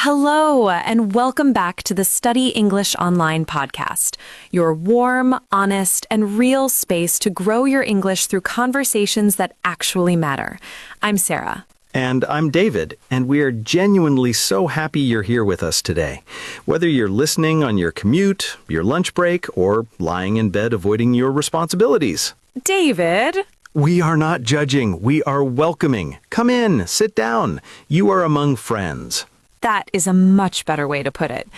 Hello, and welcome back to the Study English Online podcast, your warm, honest, and real space to grow your English through conversations that actually matter. I'm Sarah. And I'm David, and we are genuinely so happy you're here with us today. Whether you're listening on your commute, your lunch break, or lying in bed avoiding your responsibilities. David! We are not judging, we are welcoming. Come in, sit down. You are among friends. That is a much better way to put it.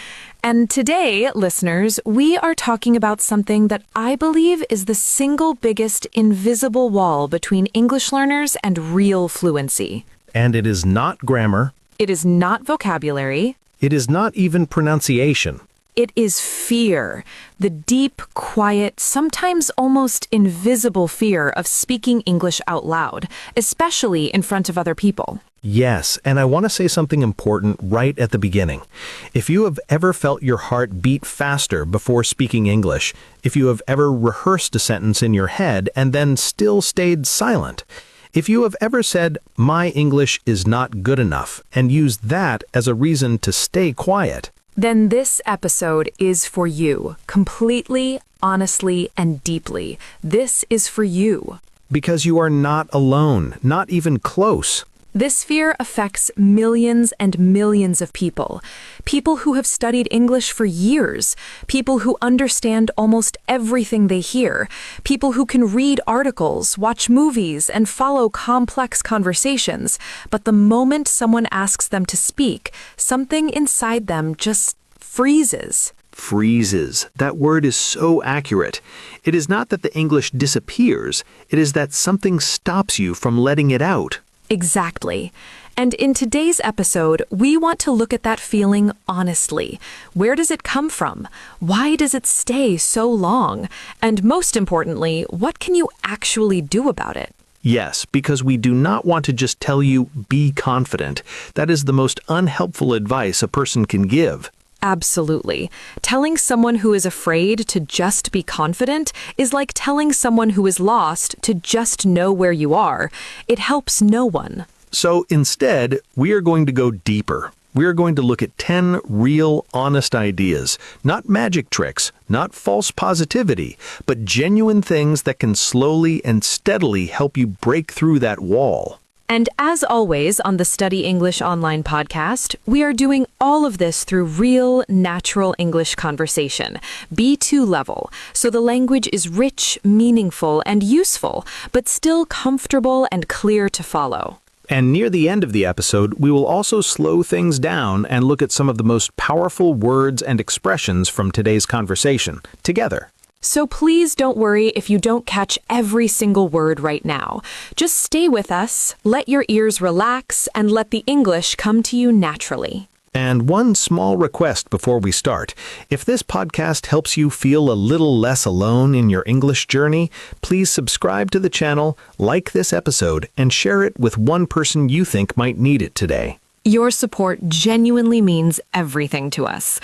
And today, listeners, we are talking about something that I believe is the single biggest invisible wall between English learners and real fluency. And it is not grammar. It is not vocabulary. It is not even pronunciation. It is fear, the deep, quiet, sometimes almost invisible fear of speaking English out loud, especially in front of other people. Yes, and I want to say something important right at the beginning. If you have ever felt your heart beat faster before speaking English, if you have ever rehearsed a sentence in your head and then still stayed silent, if you have ever said, "My English is not good enough," and used that as a reason to stay quiet, then this episode is for you, completely, honestly, and deeply. This is for you. because you are not alone, not even close. This fear affects millions and millions of people. People who have studied English for years. People who understand almost everything they hear. People who can read articles, watch movies, and follow complex conversations. But the moment someone asks them to speak, something inside them just freezes. Freezes. That word is so accurate. It is not that the English disappears. It is that something stops you from letting it out. Exactly. And in today's episode, we want to look at that feeling honestly. Where does it come from? Why does it stay so long? And most importantly, what can you actually do about it? Yes, because we do not want to just tell you, be confident. That is the most unhelpful advice a person can give. Absolutely. Telling someone who is afraid to just be confident is like telling someone who is lost to just know where you are. It helps no one. So instead, we are going to go deeper. We are going to look at 10 real, honest ideas. Not magic tricks, not false positivity, but genuine things that can slowly and steadily help you break through that wall. And as always on the Study English Online podcast, we are doing all of this through real, natural English conversation, B2 level, so the language is rich, meaningful, and useful, but still comfortable and clear to follow. And near the end of the episode, we will also slow things down and look at some of the most powerful words and expressions from today's conversation, together. So please don't worry if you don't catch every single word right now. Just stay with us, let your ears relax, and let the English come to you naturally. And one small request before we start. If this podcast helps you feel a little less alone in your English journey, please subscribe to the channel, like this episode, and share it with one person you think might need it today. Your support genuinely means everything to us.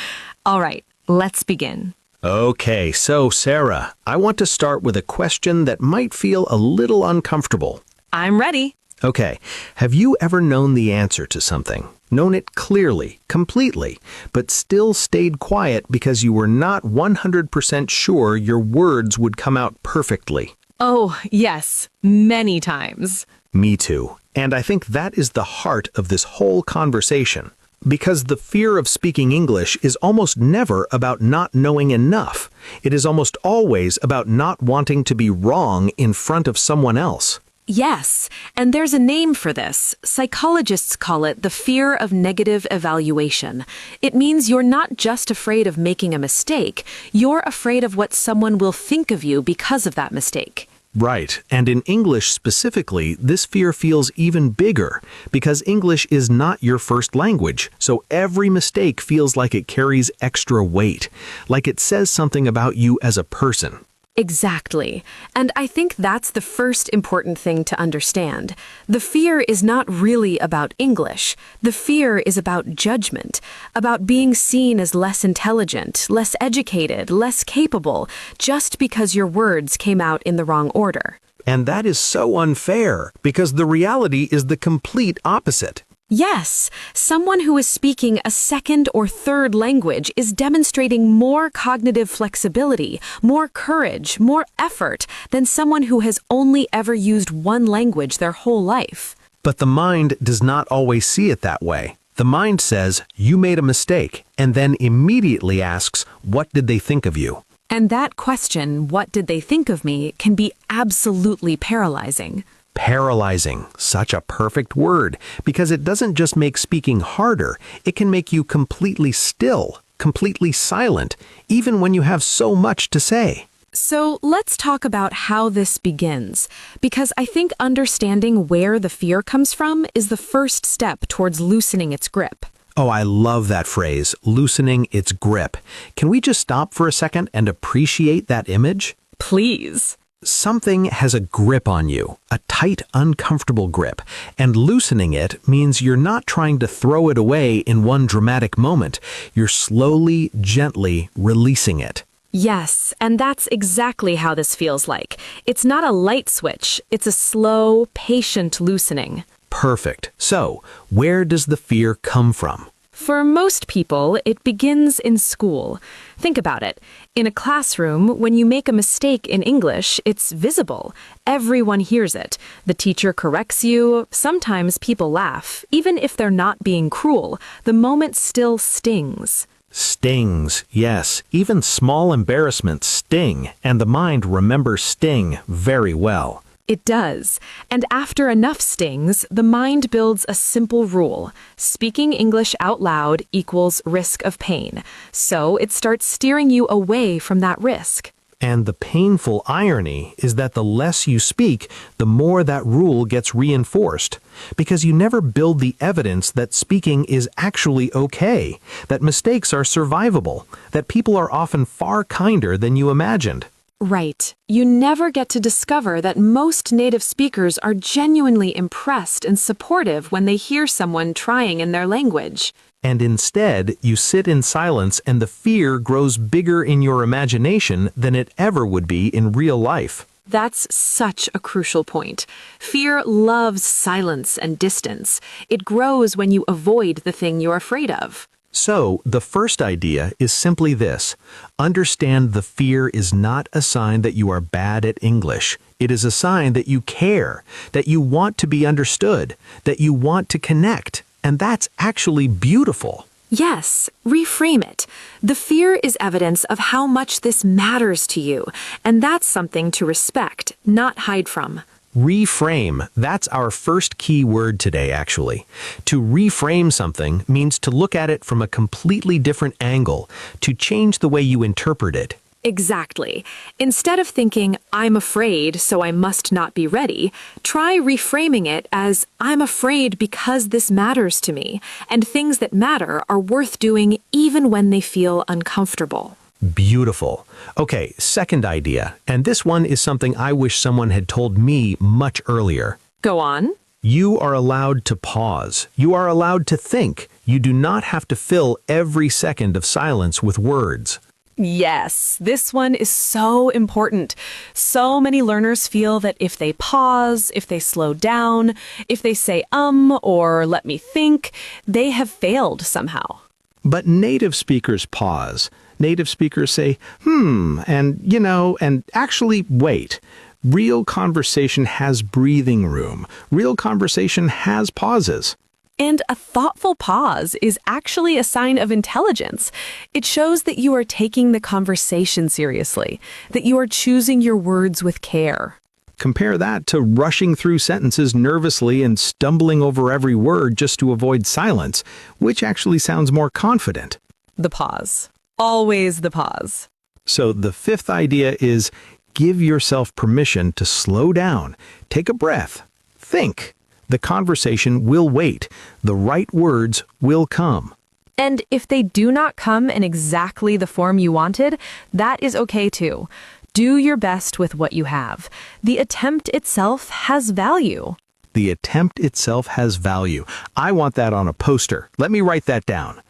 All right, let's begin. Okay, so Sarah, I want to start with a question that might feel a little uncomfortable. I'm ready. Okay, have you ever known the answer to something? Known it clearly, completely, but still stayed quiet because you were not 100% sure your words would come out perfectly? Oh, yes, many times. Me too. And I think that is the heart of this whole conversation. Because the fear of speaking English is almost never about not knowing enough. It is almost always about not wanting to be wrong in front of someone else. Yes, and there's a name for this. Psychologists call it the fear of negative evaluation. It means you're not just afraid of making a mistake, you're afraid of what someone will think of you because of that mistake. Right, and in English specifically, this fear feels even bigger because English is not your first language, so every mistake feels like it carries extra weight, like it says something about you as a person. Exactly. And I think that's the first important thing to understand. The fear is not really about English. The fear is about judgment, about being seen as less intelligent, less educated, less capable, just because your words came out in the wrong order. And that is so unfair, because the reality is the complete opposite. Yes, someone who is speaking a second or third language is demonstrating more cognitive flexibility, more courage, more effort than someone who has only ever used one language their whole life. But the mind does not always see it that way. The mind says, you made a mistake, and then immediately asks, what did they think of you? And that question, what did they think of me, can be absolutely paralyzing. Paralyzing, such a perfect word, because it doesn't just make speaking harder, it can make you completely still, completely silent, even when you have so much to say. So let's talk about how this begins, because I think understanding where the fear comes from is the first step towards loosening its grip. Oh, I love that phrase, loosening its grip. Can we just stop for a second and appreciate that image? Please. Something has a grip on you, a tight, uncomfortable grip, and loosening it means you're not trying to throw it away in one dramatic moment. You're slowly, gently releasing it. Yes, and that's exactly how this feels like. It's not a light switch, it's a slow, patient loosening. Perfect. So, where does the fear come from? For most people, it begins in school. Think about it. In a classroom, when you make a mistake in English, it's visible. Everyone hears it. The teacher corrects you. Sometimes people laugh. Even if they're not being cruel, the moment still stings. Stings, yes. Even small embarrassments sting, and the mind remembers sting very well. It does. And after enough stings, the mind builds a simple rule. Speaking English out loud equals risk of pain. So it starts steering you away from that risk. And the painful irony is that the less you speak, the more that rule gets reinforced. Because you never build the evidence that speaking is actually okay, that mistakes are survivable, that people are often far kinder than you imagined. Right. You never get to discover that most native speakers are genuinely impressed and supportive when they hear someone trying in their language. And instead, you sit in silence and the fear grows bigger in your imagination than it ever would be in real life. That's such a crucial point. Fear loves silence and distance. It grows when you avoid the thing you're afraid of. So, the first idea is simply this. Understand the fear is not a sign that you are bad at English. It is a sign that you care, that you want to be understood, that you want to connect. And that's actually beautiful. Yes, reframe it. The fear is evidence of how much this matters to you, and that's something to respect, not hide from. Reframe, that's our first key word today, actually. To reframe something means to look at it from a completely different angle, to change the way you interpret it. Exactly. Instead of thinking, I'm afraid, so I must not be ready, try reframing it as, I'm afraid because this matters to me, and things that matter are worth doing even when they feel uncomfortable. Beautiful. Okay, second idea, and this one is something I wish someone had told me much earlier. Go on. You are allowed to pause. You are allowed to think. You do not have to fill every second of silence with words. Yes, this one is so important. So many learners feel that if they pause, if they slow down, if they say or let me think, they have failed somehow. But native speakers pause. Native speakers say, and and actually wait. Real conversation has breathing room. Real conversation has pauses. And a thoughtful pause is actually a sign of intelligence. It shows that you are taking the conversation seriously, that you are choosing your words with care. Compare that to rushing through sentences nervously and stumbling over every word just to avoid silence, which actually sounds more confident. The pause. Always the pause. So the fifth idea is give yourself permission to slow down, take a breath, think. The conversation will wait. The right words will come. And if they do not come in exactly the form you wanted, that is okay too. Do your best with what you have. The attempt itself has value. The attempt itself has value. I want that on a poster. Let me write that down.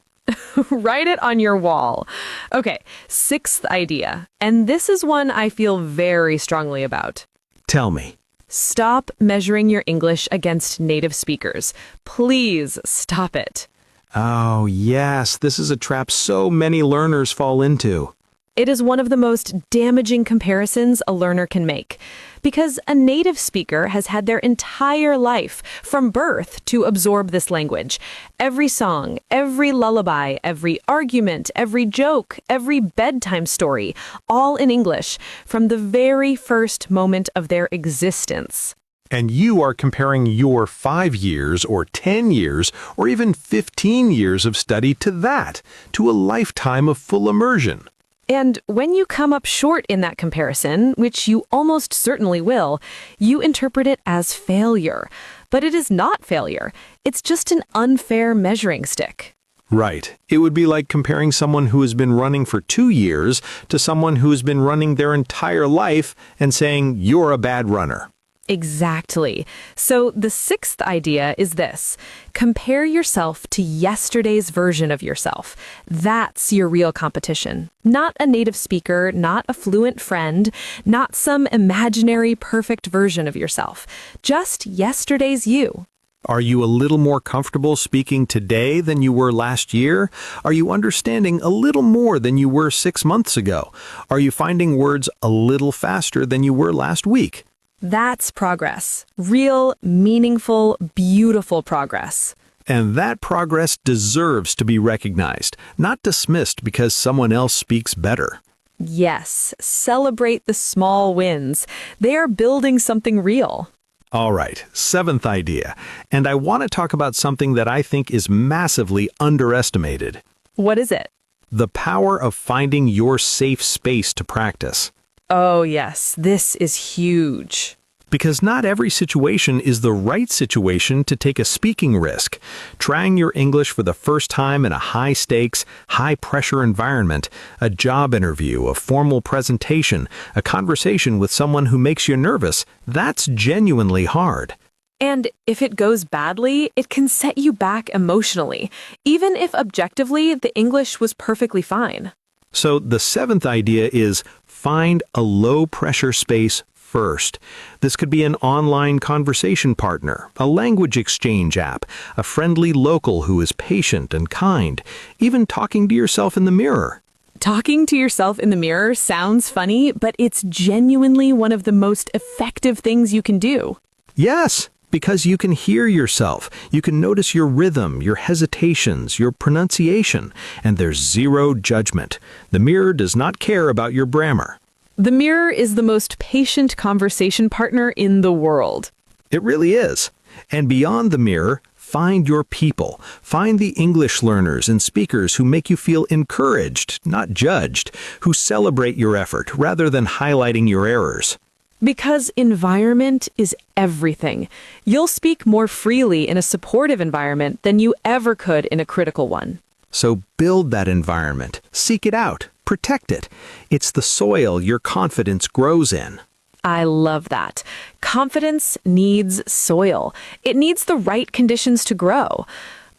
Write it on your wall. Okay, sixth idea. And this is one I feel very strongly about. Tell me. Stop measuring your English against native speakers. Please stop it. Oh, yes, this is a trap so many learners fall into. It is one of the most damaging comparisons a learner can make, because a native speaker has had their entire life, from birth, to absorb this language. Every song, every lullaby, every argument, every joke, every bedtime story, all in English, from the very first moment of their existence. And you are comparing your 5 years or 10 years or even 15 years of study to that, to a lifetime of full immersion. And when you come up short in that comparison, which you almost certainly will, you interpret it as failure. But it is not failure. It's just an unfair measuring stick. Right. It would be like comparing someone who has been running for 2 years to someone who has been running their entire life and saying, you're a bad runner. Exactly. So the sixth idea is this: compare yourself to yesterday's version of yourself. That's your real competition. Not a native speaker, not a fluent friend, not some imaginary perfect version of yourself. Just yesterday's you. Are you a little more comfortable speaking today than you were last year? Are you understanding a little more than you were 6 months ago? Are you finding words a little faster than you were last week? That's progress. Real, meaningful, beautiful progress. And that progress deserves to be recognized, not dismissed because someone else speaks better. Yes, celebrate the small wins. They are building something real. All right, seventh idea. And I want to talk about something that I think is massively underestimated. What is it? The power of finding your safe space to practice. Oh, yes, this is huge. Because not every situation is the right situation to take a speaking risk. Trying your English for the first time in a high-stakes, high-pressure environment, a job interview, a formal presentation, a conversation with someone who makes you nervous, that's genuinely hard. And if it goes badly, it can set you back emotionally, even if objectively the English was perfectly fine. So the seventh idea is find a low-pressure space first. This could be an online conversation partner, a language exchange app, a friendly local who is patient and kind, even talking to yourself in the mirror. Talking to yourself in the mirror sounds funny, but it's genuinely one of the most effective things you can do. Yes, because you can hear yourself. You can notice your rhythm, your hesitations, your pronunciation, and there's zero judgment. The mirror does not care about your grammar. The mirror is the most patient conversation partner in the world. It really is. And beyond the mirror, find your people. Find the English learners and speakers who make you feel encouraged, not judged, who celebrate your effort rather than highlighting your errors. Because environment is everything. You'll speak more freely in a supportive environment than you ever could in a critical one. So build that environment. Seek it out. Protect it. It's the soil your confidence grows in. I love that. Confidence needs soil. It needs the right conditions to grow.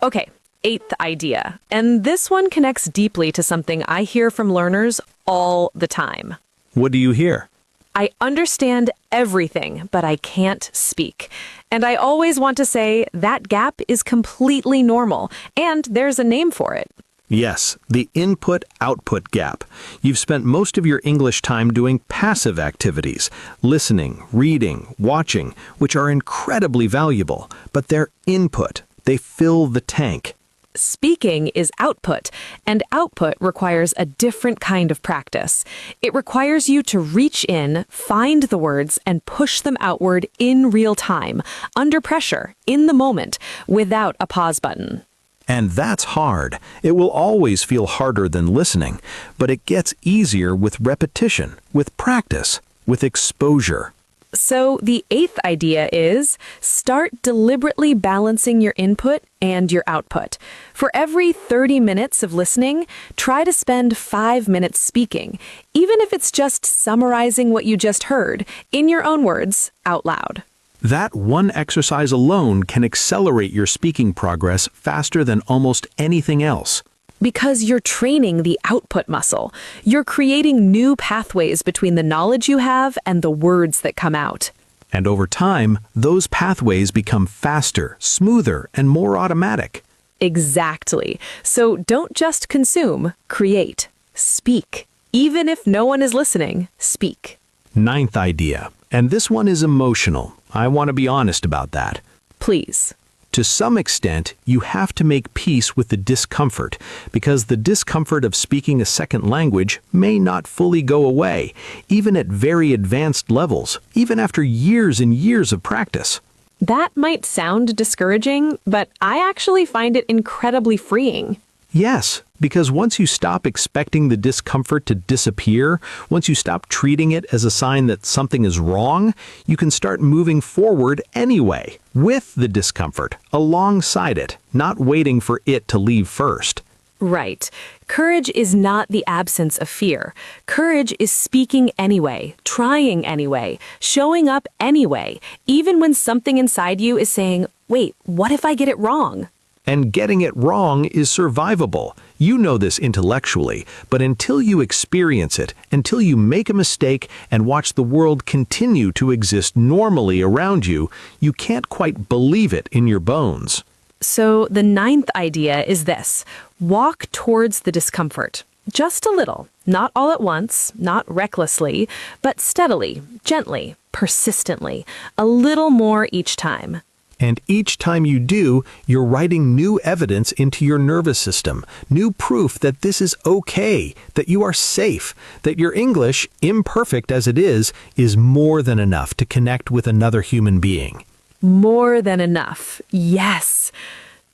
Okay, eighth idea. And this one connects deeply to something I hear from learners all the time. What do you hear? I understand everything, but I can't speak. And I always want to say that gap is completely normal, and there's a name for it. Yes, the input-output gap. You've spent most of your English time doing passive activities, listening, reading, watching, which are incredibly valuable, but they're input. They fill the tank. Speaking is output, and output requires a different kind of practice. It requires you to reach in, find the words, and push them outward in real time, under pressure, in the moment, without a pause button. And that's hard. It will always feel harder than listening, but it gets easier with repetition, with practice, with exposure. So the eighth idea is start deliberately balancing your input and your output. For every 30 minutes of listening, try to spend 5 minutes speaking, even if it's just summarizing what you just heard, in your own words, out loud. That one exercise alone can accelerate your speaking progress faster than almost anything else. Because you're training the output muscle. You're creating new pathways between the knowledge you have and the words that come out. And over time, those pathways become faster, smoother, and more automatic. Exactly. So don't just consume, create. Speak. Even if no one is listening, speak. Ninth idea, and this one is emotional. I want to be honest about that. Please. To some extent, you have to make peace with the discomfort, because the discomfort of speaking a second language may not fully go away, even at very advanced levels, even after years and years of practice. That might sound discouraging, but I actually find it incredibly freeing. Yes, because once you stop expecting the discomfort to disappear, once you stop treating it as a sign that something is wrong, you can start moving forward anyway, with the discomfort, alongside it, not waiting for it to leave first. Right. Courage is not the absence of fear. Courage is speaking anyway, trying anyway, showing up anyway, even when something inside you is saying, wait, what if I get it wrong? And getting it wrong is survivable. You know this intellectually, but until you experience it, until you make a mistake and watch the world continue to exist normally around you, you can't quite believe it in your bones. So the ninth idea is this: walk towards the discomfort. Just a little, not all at once, not recklessly, but steadily, gently, persistently, a little more each time. And each time you do, you're writing new evidence into your nervous system, new proof that this is okay, that you are safe, that your English, imperfect as it is more than enough to connect with another human being. More than enough, yes.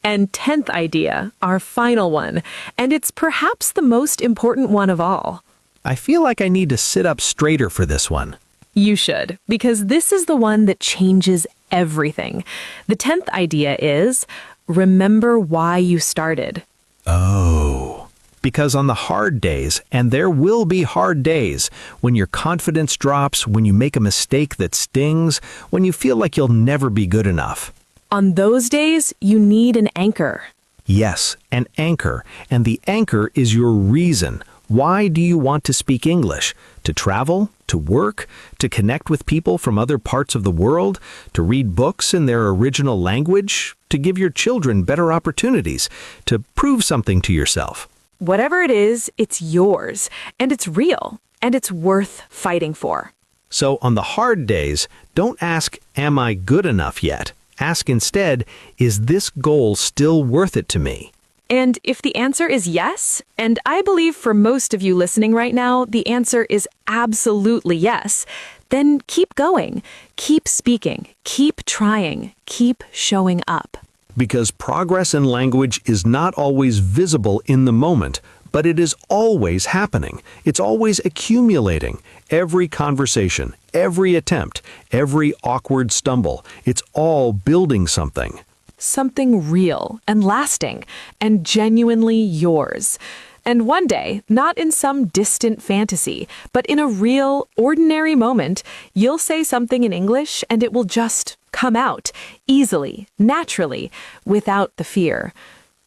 And 10th idea, our final one, and it's perhaps the most important one of all. I feel like I need to sit up straighter for this one. You should, because this is the one that changes everything. The 10th idea is, remember why you started. Oh. Because on the hard days, and there will be hard days, when your confidence drops, when you make a mistake that stings, when you feel like you'll never be good enough. On those days, you need an anchor. Yes, an anchor. And the anchor is your reason. Why do you want to speak English? To travel? To work? To connect with people from other parts of the world? To read books in their original language? To give your children better opportunities? To prove something to yourself? Whatever it is, it's yours, and it's real, and it's worth fighting for. So on the hard days, don't ask, am I good enough yet? Ask instead, is this goal still worth it to me? And if the answer is yes, and I believe for most of you listening right now, the answer is absolutely yes, then keep going, keep speaking, keep trying, keep showing up. Because progress in language is not always visible in the moment, but it is always happening. It's always accumulating. Every conversation, every attempt, every awkward stumble, it's all building something. Something real and lasting and genuinely yours. And one day, not in some distant fantasy, but in a real, ordinary moment, you'll say something in English and it will just come out easily, naturally, without the fear.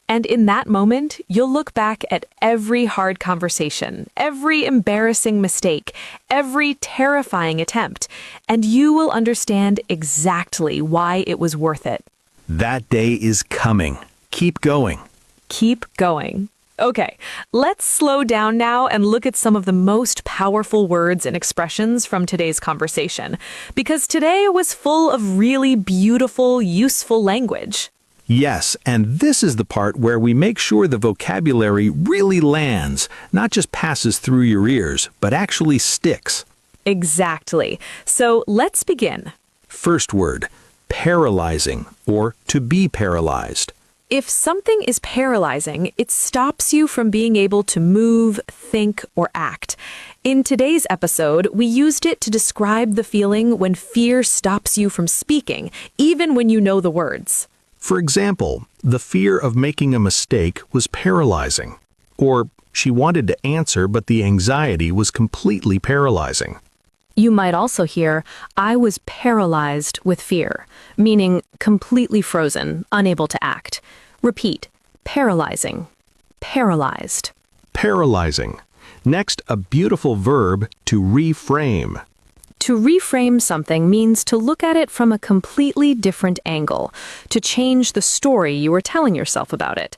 And in that moment, you'll look back at every hard conversation, every embarrassing mistake, every terrifying attempt, and you will understand exactly why it was worth it. That day is coming. Keep going. Keep going. Okay, let's slow down now and look at some of the most powerful words and expressions from today's conversation, because today was full of really beautiful, useful language. Yes, and this is the part where we make sure the vocabulary really lands, not just passes through your ears, but actually sticks. Exactly. So let's begin. First word, paralyzing, or to be paralyzed. If something is paralyzing, it stops you from being able to move, think, or act. In today's episode, we used it to describe the feeling when fear stops you from speaking, even when you know the words. For example, the fear of making a mistake was paralyzing. Or, she wanted to answer, but the anxiety was completely paralyzing. You might also hear, I was paralyzed with fear, meaning completely frozen, unable to act. Repeat, paralyzing, paralyzed. Paralyzing. Next, a beautiful verb, to reframe. To reframe something means to look at it from a completely different angle, to change the story you were telling yourself about it.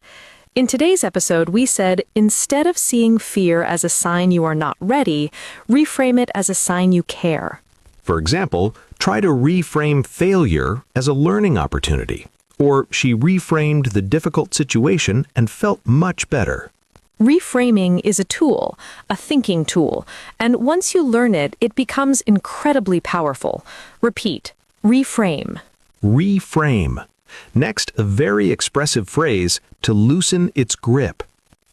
In today's episode, we said instead of seeing fear as a sign you are not ready, reframe it as a sign you care. For example, try to reframe failure as a learning opportunity. Or she reframed the difficult situation and felt much better. Reframing is a tool, a thinking tool, and once you learn it, it becomes incredibly powerful. Repeat, reframe. Reframe. Next, a very expressive phrase, to loosen its grip.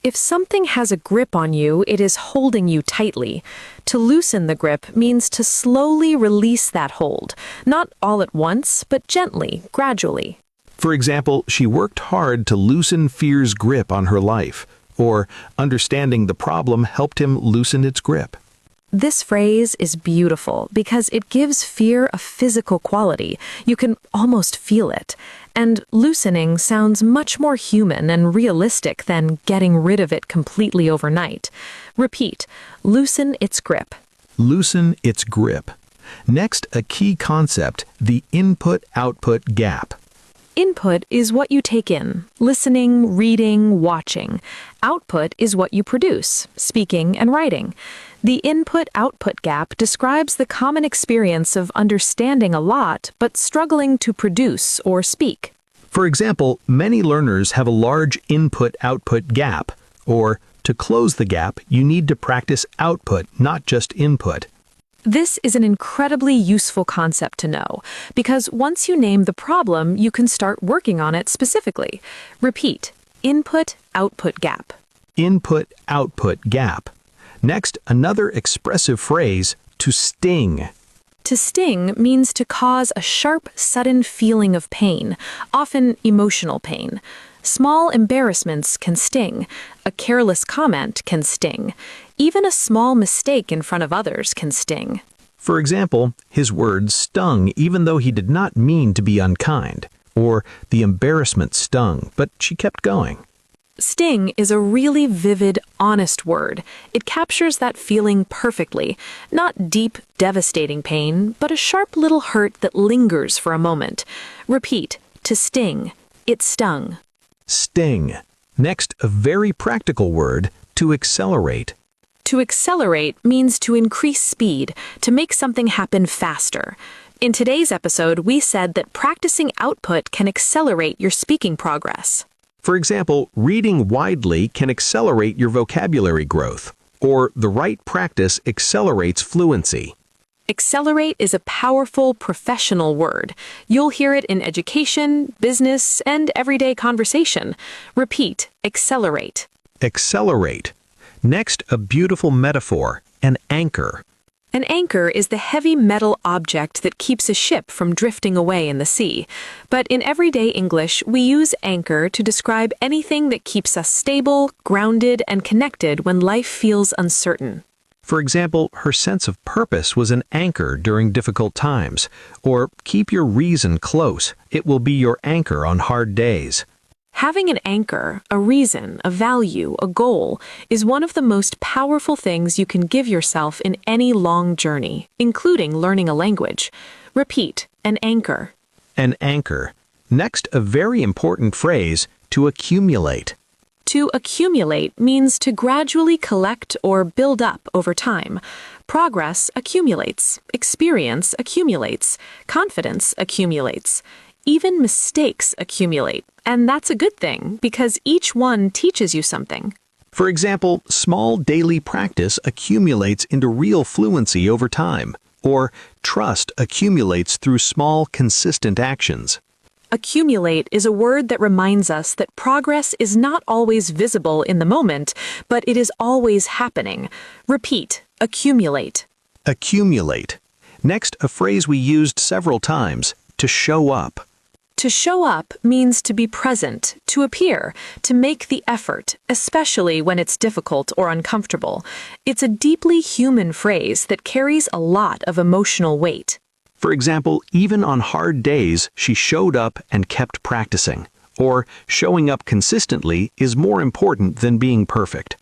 If something has a grip on you, it is holding you tightly. To loosen the grip means to slowly release that hold, not all at once, but gently, gradually. For example, she worked hard to loosen fear's grip on her life, or understanding the problem helped him loosen its grip. This phrase is beautiful because it gives fear a physical quality. You can almost feel it. And loosening sounds much more human and realistic than getting rid of it completely overnight. Repeat, loosen its grip. Loosen its grip. Next, a key concept, the input-output gap. Input is what you take in, listening, reading, watching. Output is what you produce, speaking and writing. The input-output gap describes the common experience of understanding a lot but struggling to produce or speak. For example, many learners have a large input-output gap, or to close the gap, you need to practice output, not just input. This is an incredibly useful concept to know, because once you name the problem, you can start working on it specifically. Repeat, input-output gap. Input-output gap. Next, another expressive phrase, to sting. To sting means to cause a sharp, sudden feeling of pain, often emotional pain. Small embarrassments can sting. A careless comment can sting. Even a small mistake in front of others can sting. For example, his words stung even though he did not mean to be unkind. Or the embarrassment stung, but she kept going. Sting is a really vivid, honest word. It captures that feeling perfectly. Not deep, devastating pain, but a sharp little hurt that lingers for a moment. Repeat, to sting. It stung. Sting. Next, a very practical word, to accelerate. To accelerate means to increase speed, to make something happen faster. In today's episode, we said that practicing output can accelerate your speaking progress. For example, reading widely can accelerate your vocabulary growth, or the right practice accelerates fluency. Accelerate is a powerful professional word. You'll hear it in education, business, and everyday conversation. Repeat, accelerate. Accelerate. Next, a beautiful metaphor, an anchor. An anchor is the heavy metal object that keeps a ship from drifting away in the sea. But in everyday English, we use anchor to describe anything that keeps us stable, grounded, and connected when life feels uncertain. For example, her sense of purpose was an anchor during difficult times. Or, keep your reason close. It will be your anchor on hard days. Having an anchor, a reason, a value, a goal, is one of the most powerful things you can give yourself in any long journey, including learning a language. Repeat, an anchor. An anchor. Next, a very important phrase, to accumulate. To accumulate means to gradually collect or build up over time. Progress accumulates, experience accumulates, confidence accumulates. Even mistakes accumulate, and that's a good thing because each one teaches you something. For example, small daily practice accumulates into real fluency over time, or trust accumulates through small, consistent actions. Accumulate is a word that reminds us that progress is not always visible in the moment, but it is always happening. Repeat, accumulate. Accumulate. Next, a phrase we used several times, to show up. To show up means to be present, to appear, to make the effort, especially when it's difficult or uncomfortable. It's a deeply human phrase that carries a lot of emotional weight. For example, even on hard days, she showed up and kept practicing. Or, showing up consistently is more important than being perfect.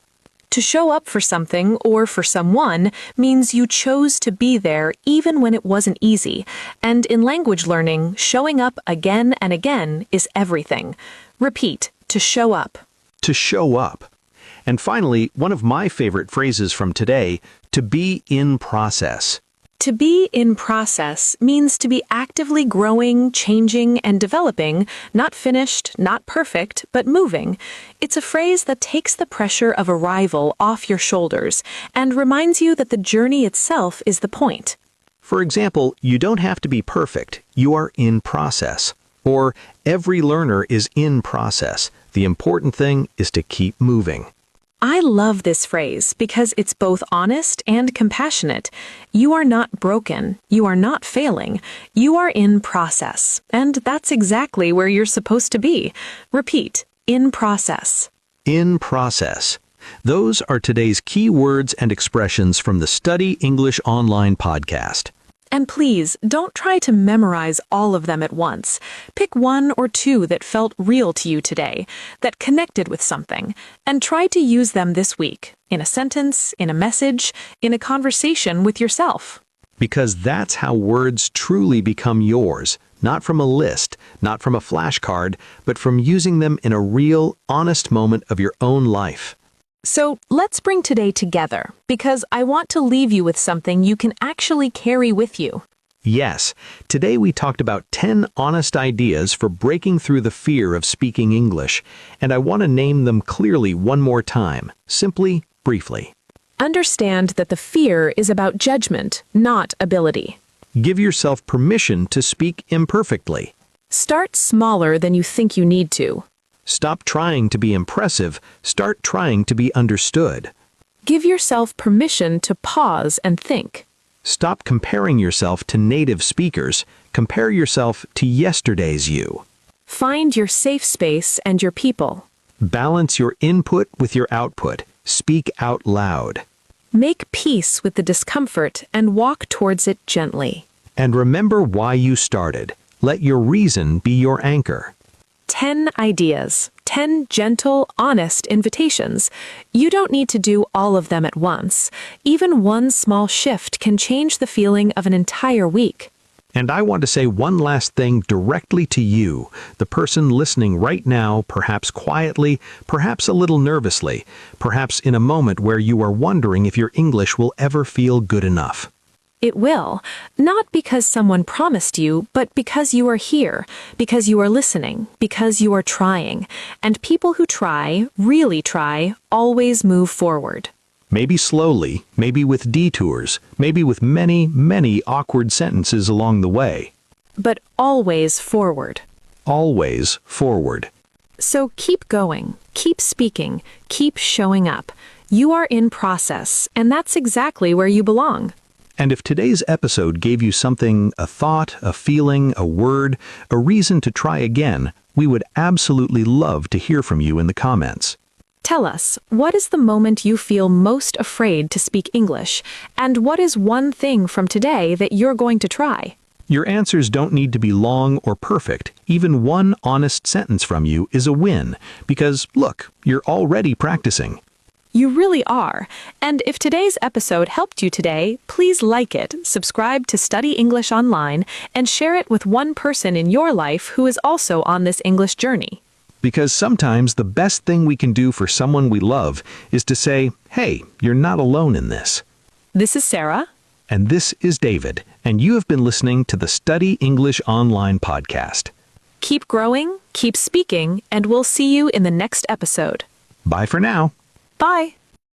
To show up for something or for someone means you chose to be there even when it wasn't easy. And in language learning, showing up again and again is everything. Repeat, to show up. To show up. And finally, one of my favorite phrases from today, to be in process. To be in process means to be actively growing, changing, and developing, not finished, not perfect, but moving. It's a phrase that takes the pressure of arrival off your shoulders and reminds you that the journey itself is the point. For example, you don't have to be perfect, you are in process. Or, every learner is in process. The important thing is to keep moving. I love this phrase because it's both honest and compassionate. You are not broken. You are not failing. You are in process. And that's exactly where you're supposed to be. Repeat, in process. In process. Those are today's key words and expressions from the Study English Online podcast. And please, don't try to memorize all of them at once. Pick one or two that felt real to you today, that connected with something, and try to use them this week, in a sentence, in a message, in a conversation with yourself. Because that's how words truly become yours, not from a list, not from a flashcard, but from using them in a real, honest moment of your own life. So let's bring today together, because I want to leave you with something you can actually carry with you. Yes, today we talked about 10 honest ideas for breaking through the fear of speaking English, and I want to name them clearly one more time, simply, briefly. Understand that the fear is about judgment, not ability. Give yourself permission to speak imperfectly. Start smaller than you think you need to. Stop trying to be impressive, start trying to be understood. Give yourself permission to pause and think. Stop comparing yourself to native speakers, compare yourself to yesterday's you. Find your safe space and your people. Balance your input with your output, speak out loud. Make peace with the discomfort and walk towards it gently. And remember why you started. Let your reason be your anchor. 10 ideas, 10 gentle, honest invitations. You don't need to do all of them at once. Even one small shift can change the feeling of an entire week. And I want to say one last thing directly to you, the person listening right now, perhaps quietly, perhaps a little nervously, perhaps in a moment where you are wondering if your English will ever feel good enough. It will, not because someone promised you, but because you are here, because you are listening, because you are trying. And people who try, really try, always move forward. Maybe slowly, maybe with detours, maybe with many, many awkward sentences along the way. But always forward. Always forward. So keep going, keep speaking, keep showing up. You are in process, and that's exactly where you belong. And if today's episode gave you something, a thought, a feeling, a word, a reason to try again, we would absolutely love to hear from you in the comments. Tell us, what is the moment you feel most afraid to speak English? And what is one thing from today that you're going to try? Your answers don't need to be long or perfect. Even one honest sentence from you is a win, because, look, you're already practicing. You really are. And if today's episode helped you today, please like it, subscribe to Study English Online, and share it with one person in your life who is also on this English journey. Because sometimes the best thing we can do for someone we love is to say, hey, you're not alone in this. This is Sarah. And this is David, and you have been listening to the Study English Online podcast. Keep growing, keep speaking, and we'll see you in the next episode. Bye for now. Bye.